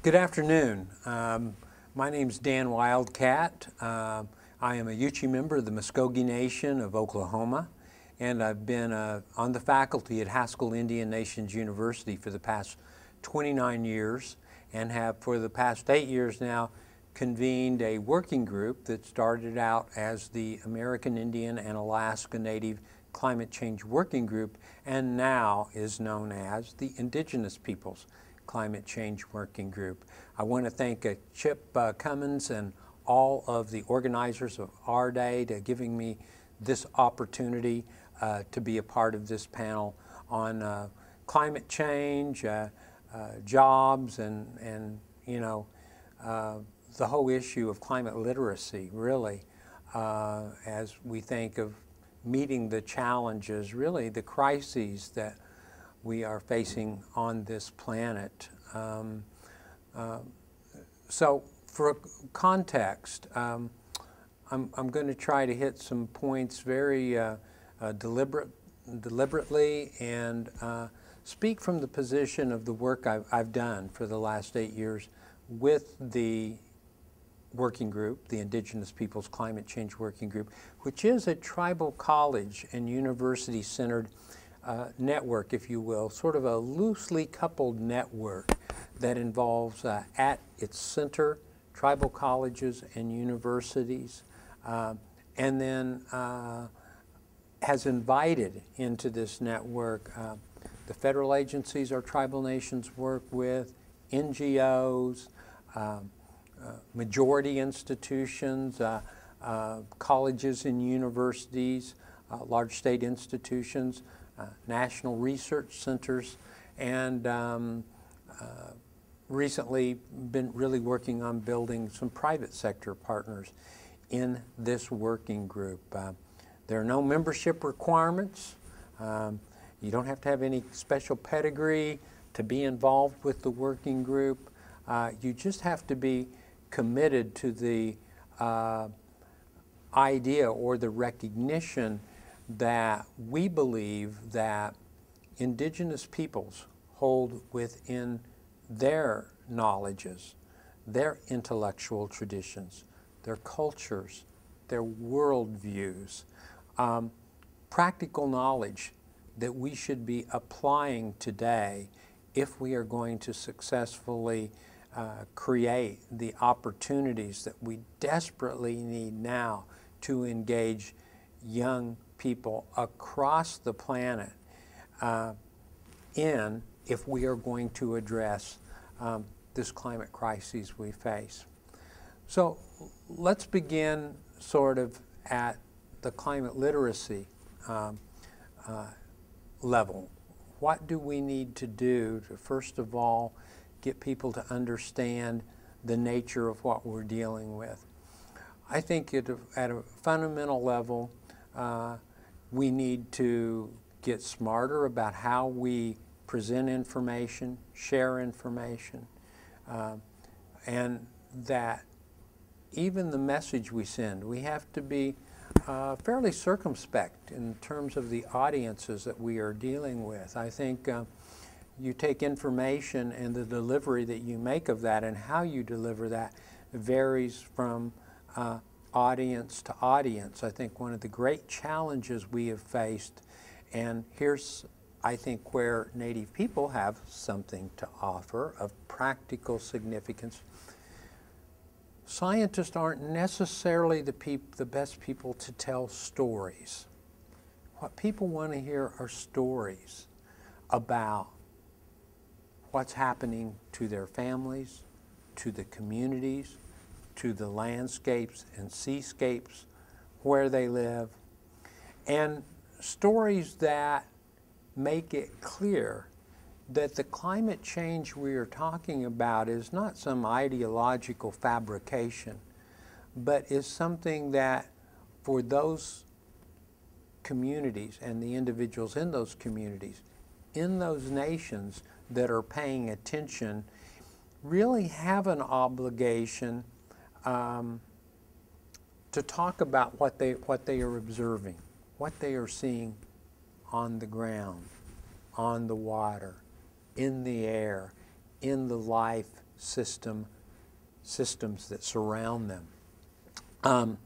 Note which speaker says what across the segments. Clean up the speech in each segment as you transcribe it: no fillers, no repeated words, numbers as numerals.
Speaker 1: Good afternoon. My name is Dan Wildcat. I am a Yuchi member of the Muskogee Nation of Oklahoma, and I've been on the faculty at Haskell Indian Nations University for the past 29 years, and have for the past 8 years now convened a working group that started out as the American Indian and Alaska Native Climate Change Working Group and now is known as the Indigenous Peoples Climate Change Working Group. I want to thank Chip Cummins and all of the organizers of our day to giving me this opportunity to be a part of this panel on climate change, jobs, and the whole issue of climate literacy, really, as we think of meeting the challenges, really the crises that we are facing on this planet. So for context, I'm going to try to hit some points very deliberately and speak from the position of the work I've done for the last 8 years with the working group, the Indigenous Peoples Climate Change Working Group, which is a tribal college and university-centered network, if you will, sort of a loosely coupled network that involves at its center tribal colleges and universities, and then has invited into this network the federal agencies our tribal nations work with, NGOs, majority institutions, colleges and universities, large state institutions, national research centers, and recently been really working on building some private sector partners in this working group. There are no membership requirements. You don't have to have any special pedigree to be involved with the working group. You just have to be committed to the idea or the recognition that we believe that indigenous peoples hold within their knowledges, their intellectual traditions, their cultures, their worldviews, practical knowledge that we should be applying today if we are going to successfully create the opportunities that we desperately need now to engage young people across the planet if we are going to address this climate crisis we face. So let's begin sort of at the climate literacy level. What do we need to do to, first of all, get people to understand the nature of what we're dealing with? I think at a fundamental level, we need to get smarter about how we present information, share information, and that even the message we send, we have to be fairly circumspect in terms of the audiences that we are dealing with. I think you take information and the delivery that you make of that and how you deliver that varies from audience to audience. I think one of the great challenges we have faced, and here's I think where Native people have something to offer of practical significance. Scientists aren't necessarily the best people to tell stories. What people want to hear are stories about what's happening to their families, to the communities, to the landscapes and seascapes where they live, and stories that make it clear that the climate change we are talking about is not some ideological fabrication, but is something that for those communities and the individuals in those communities, in those nations that are paying attention, really have an obligation to talk about what they are observing, what they are seeing on the ground, on the water, in the air, in the life systems that surround them.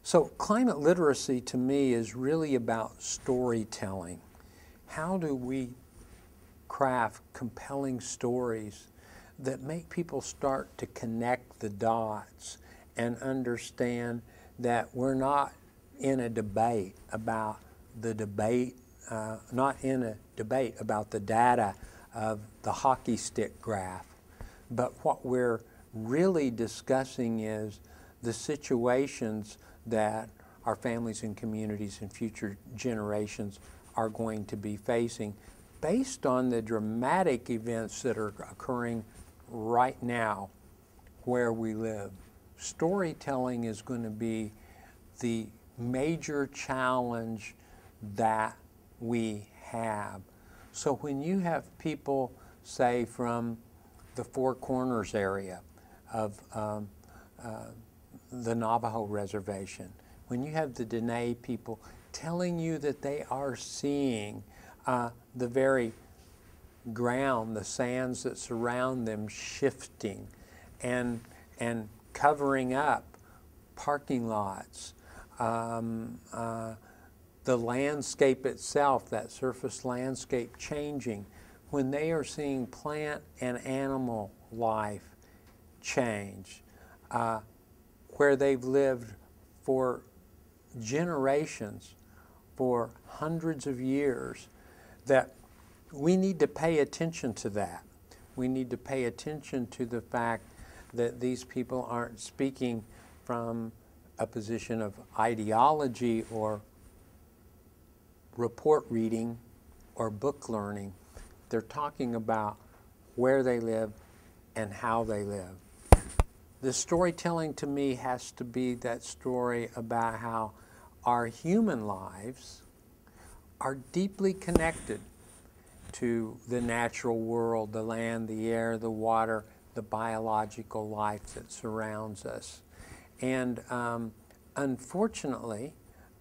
Speaker 1: So climate literacy to me is really about storytelling. How do we craft compelling stories that make people start to connect the dots and understand that we're not in a debate about the debate, not in a debate about the data of the hockey stick graph, but what we're really discussing is the situations that our families and communities and future generations are going to be facing based on the dramatic events that are occurring right now where we live. Storytelling is going to be the major challenge that we have. So when you have people, say, from the Four Corners area of the Navajo Reservation, when you have the Dene people telling you that they are seeing the very ground, the sands that surround them shifting and covering up parking lots, the landscape itself, that surface landscape changing, when they are seeing plant and animal life change, where they've lived for generations, for hundreds of years, that we need to pay attention to that. We need to pay attention to the fact that these people aren't speaking from a position of ideology or report reading or book learning. They're talking about where they live and how they live. The storytelling to me has to be that story about how our human lives are deeply connected to the natural world, the land, the air, the water, the biological life that surrounds us. And unfortunately,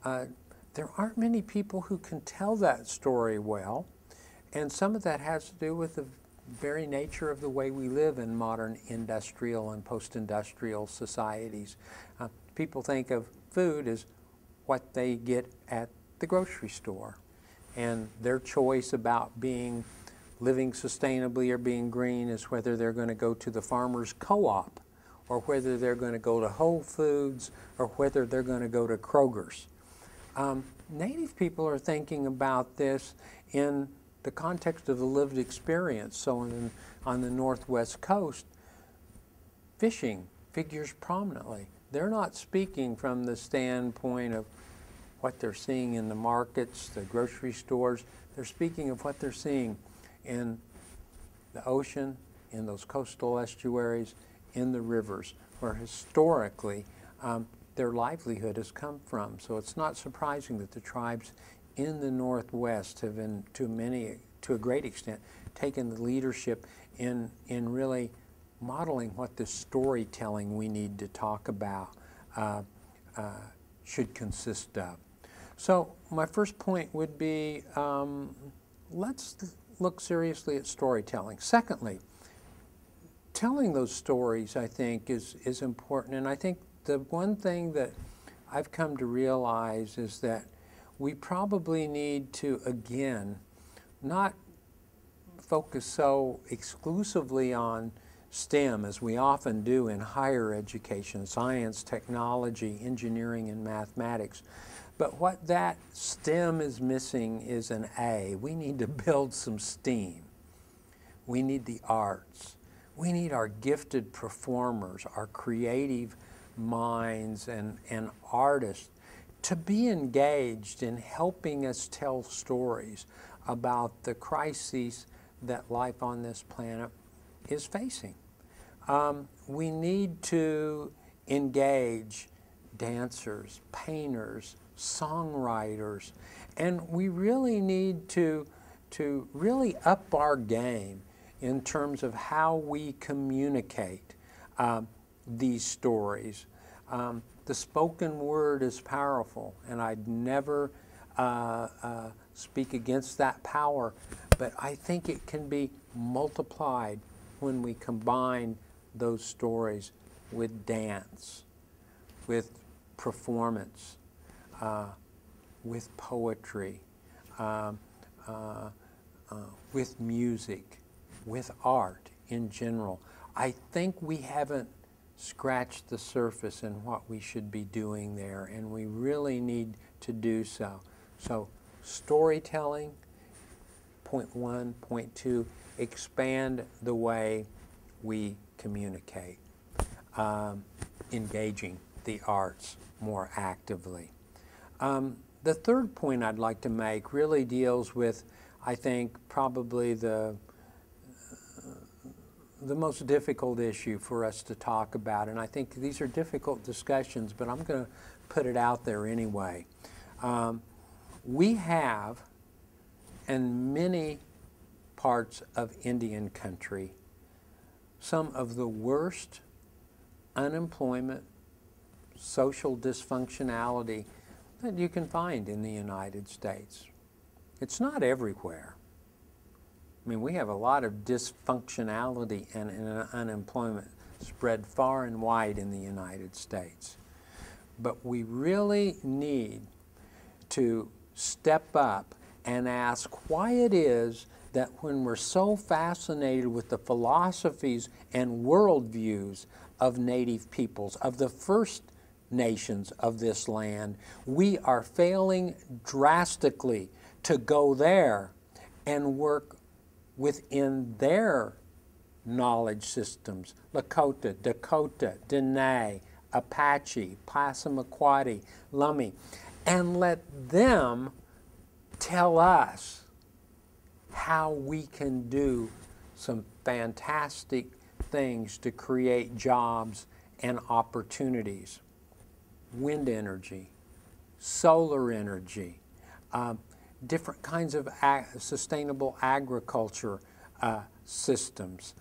Speaker 1: there aren't many people who can tell that story well, and some of that has to do with the very nature of the way we live in modern industrial and post-industrial societies. People think of food as what they get at the grocery store, and their choice about living sustainably or being green is whether they're going to go to the farmer's co-op, or whether they're going to go to Whole Foods, or whether they're going to go to Kroger's. Native people are thinking about this in the context of the lived experience. So on the Northwest coast, fishing figures prominently. They're not speaking from the standpoint of what they're seeing in the markets, the grocery stores. They're speaking of what they're seeing in the ocean, in those coastal estuaries, in the rivers, where historically their livelihood has come from. So it's not surprising that the tribes in the Northwest have been, to a great extent, taken the leadership in really modeling what the storytelling we need to talk about should consist of. So my first point would be, let's look seriously at storytelling. Secondly, telling those stories, I think, is important. And I think the one thing that I've come to realize is that we probably need to, again, not focus so exclusively on STEM as we often do in higher education, science, technology, engineering, and mathematics. But what that STEM is missing is an A. We need to build some STEAM. We need the arts. We need our gifted performers, our creative minds and artists to be engaged in helping us tell stories about the crises that life on this planet is facing. We need to engage dancers, painters, songwriters, and we really need to really up our game in terms of how we communicate these stories. The spoken word is powerful, and I'd never speak against that power, but I think it can be multiplied when we combine those stories with dance, with performance, with poetry, with music, with art in general. I think we haven't scratched the surface in what we should be doing there, and we really need to do so. So storytelling, point one. Point two, expand the way we communicate, engaging the arts more actively. The third point I'd like to make really deals with, I think, probably the most difficult issue for us to talk about, and I think these are difficult discussions, but I'm going to put it out there anyway. We have, in many parts of Indian country, some of the worst unemployment, social dysfunctionality that you can find in the United States. It's not everywhere. I mean, we have a lot of dysfunctionality and unemployment spread far and wide in the United States. But we really need to step up and ask why it is that when we're so fascinated with the philosophies and worldviews of Native peoples, of the First Nations of this land, we are failing drastically to go there and work within their knowledge systems. Lakota, Dakota, Dene, Apache, Passamaquoddy, Lummi, and let them tell us how we can do some fantastic things to create jobs and opportunities. Wind energy, solar energy, different kinds of sustainable agriculture systems,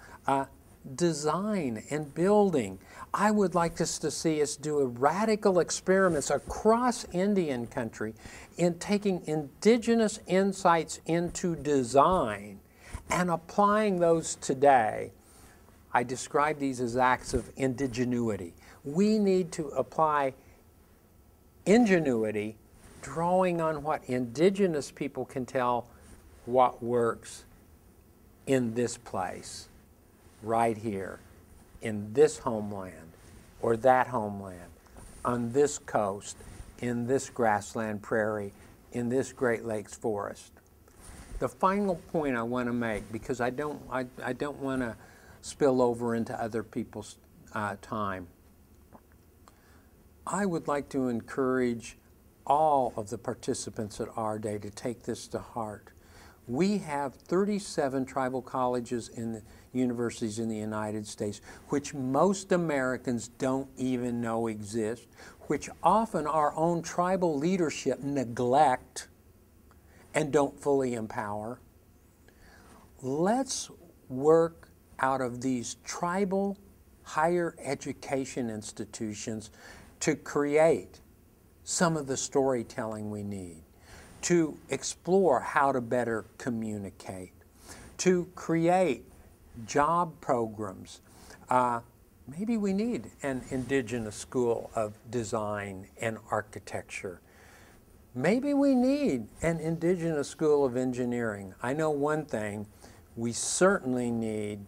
Speaker 1: design and building. I would like us to see us do radical experiments across Indian country in taking indigenous insights into design and applying those today. I describe these as acts of indigenuity. We need to apply ingenuity, drawing on what indigenous people can tell what works in this place, right here, in this homeland, or that homeland, on this coast, in this grassland prairie, in this Great Lakes forest. The final point I want to make, because I don't want to spill over into other people's time, I would like to encourage all of the participants at our day to take this to heart. We have 37 tribal colleges in the universities in the United States, which most Americans don't even know exist, which often our own tribal leadership neglect and don't fully empower. Let's work out of these tribal higher education institutions to create some of the storytelling we need, to explore how to better communicate, to create job programs. Maybe we need an indigenous school of design and architecture. Maybe we need an indigenous school of engineering. I know one thing, we certainly need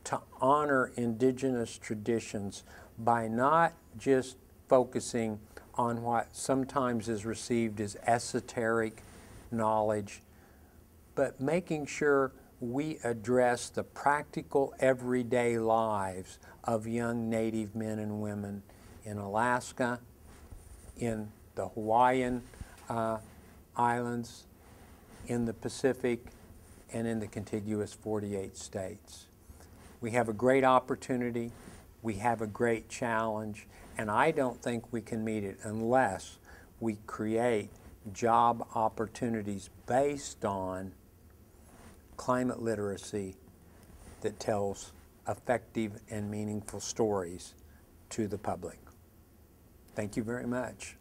Speaker 1: to honor indigenous traditions by not just focusing on what sometimes is received as esoteric knowledge, but making sure we address the practical everyday lives of young Native men and women in Alaska, in the Hawaiian Islands, in the Pacific, and in the contiguous 48 states. We have a great opportunity, we have a great challenge, and I don't think we can meet it unless we create job opportunities based on climate literacy that tells effective and meaningful stories to the public. Thank you very much.